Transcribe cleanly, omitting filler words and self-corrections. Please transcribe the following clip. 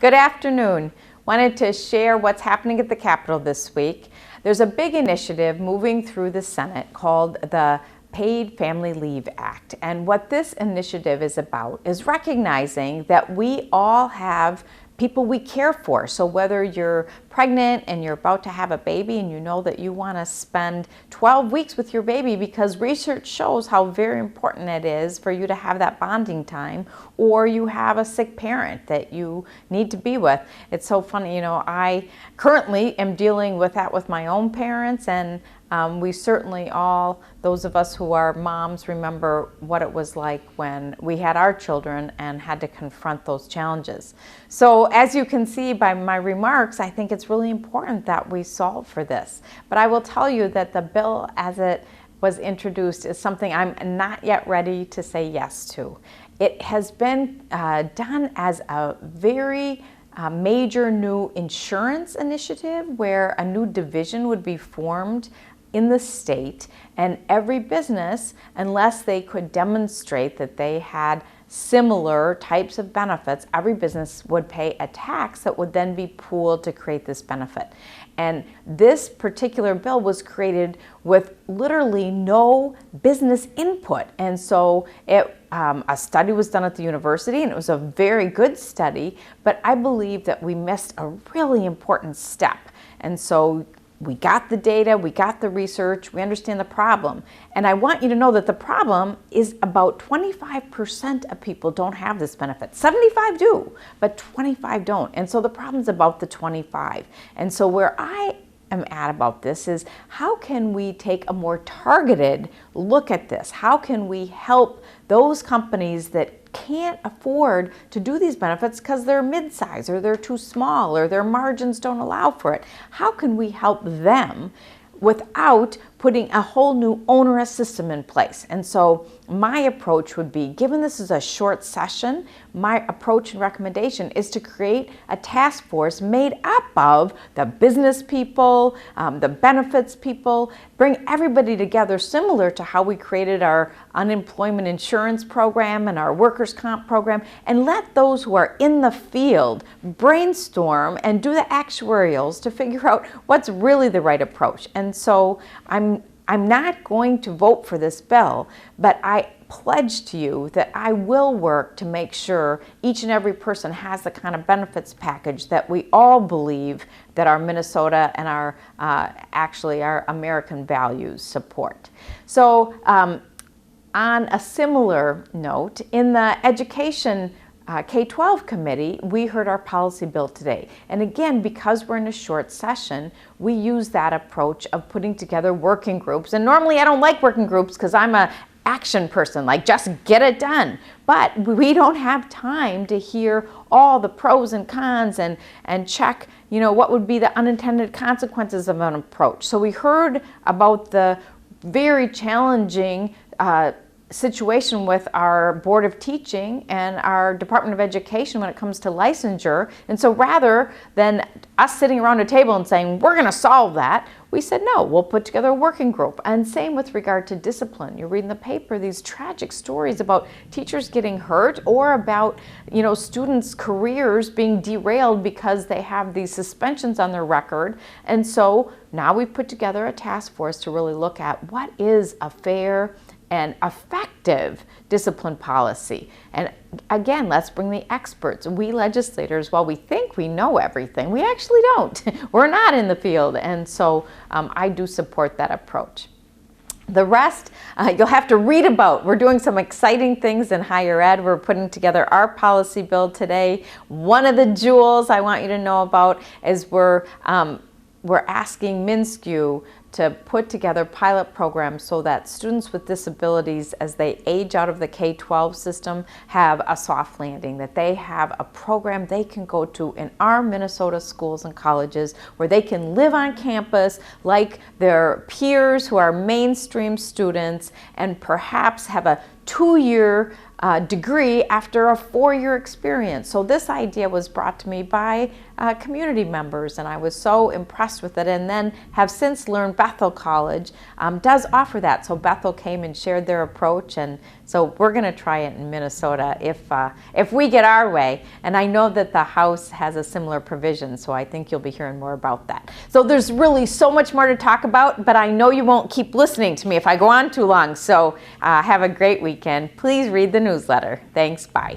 Good afternoon. Wanted to share what's happening at the Capitol this week. There's a big initiative moving through the Senate called the Paid Family Leave Act. And what this initiative is about is recognizing that we all have people we care for. So whether you're pregnant and you're about to have a baby and you know that you want to spend 12 weeks with your baby because research shows how very important it is for you to have that bonding time, or you have a sick parent that you need to be with. It's so funny, I currently am dealing with that with my own parents, and we certainly all, those of us who are moms, remember what it was like when we had our children and had to confront those challenges. So as you can see by my remarks, I think it's really important that we solve for this. But I will tell you that the bill as it was introduced is something I'm not yet ready to say yes to. It has been done as a very major new insurance initiative where a new division would be formed in the state, and every business, unless they could demonstrate that they had similar types of benefits, every business would pay a tax that would then be pooled to create this benefit. And this particular bill was created with literally no business input. And so a study was done at the university, and it was a very good study, but I believe that we missed a really important step. And so we got the data, we got the research, we understand the problem. And I want you to know that the problem is about 25% of people don't have this benefit. 75 do, but 25 don't. And so the problem's about the 25. And so where I am at about this is, how can we take a more targeted look at this? How can we help those companies that can't afford to do these benefits because they're mid-size or they're too small or their margins don't allow for it? How can we help them without putting a whole new onerous system in place? And so my approach would be, given this is a short session, my approach and recommendation is to create a task force made up of the business people, the benefits people, bring everybody together similar to how we created our unemployment insurance program and our workers' comp program, and let those who are in the field brainstorm and do the actuarials to figure out what's really the right approach. And so I'm not going to vote for this bill, but I pledge to you that I will work to make sure each and every person has the kind of benefits package that we all believe that our Minnesota and our American values support. So on a similar note, in the education K-12 committee, we heard our policy bill today. And again, because we're in a short session, we use that approach of putting together working groups. And normally I don't like working groups because I'm an action person, like just get it done. But we don't have time to hear all the pros and cons and check, what would be the unintended consequences of an approach. So we heard about the very challenging situation with our Board of Teaching and our Department of Education when it comes to licensure. And so rather than us sitting around a table and saying, we're going to solve that, we said, no, we'll put together a working group. And same with regard to discipline. You're reading the paper, these tragic stories about teachers getting hurt, or about, students' careers being derailed because they have these suspensions on their record. And so now we've put together a task force to really look at what is a fair and effective discipline policy. And again, let's bring the experts. We legislators, while we think we know everything, we actually don't. We're not in the field. And so I do support that approach. The rest, you'll have to read about. We're doing some exciting things in higher ed. We're putting together our policy bill today. One of the jewels I want you to know about is we're asking MnSCU to put together pilot programs so that students with disabilities, as they age out of the K-12 system, have a soft landing, that they have a program they can go to in our Minnesota schools and colleges where they can live on campus like their peers who are mainstream students, and perhaps have a 2-year degree after a 4-year experience. So this idea was brought to me by community members, and I was so impressed with it, and then have since learned Bethel College does offer that. So Bethel came and shared their approach, and so we're going to try it in Minnesota if we get our way. And I know that the House has a similar provision, so I think you'll be hearing more about that. So there's really so much more to talk about, but I know you won't keep listening to me if I go on too long. So have a great weekend. Please read the newsletter. Thanks. Bye.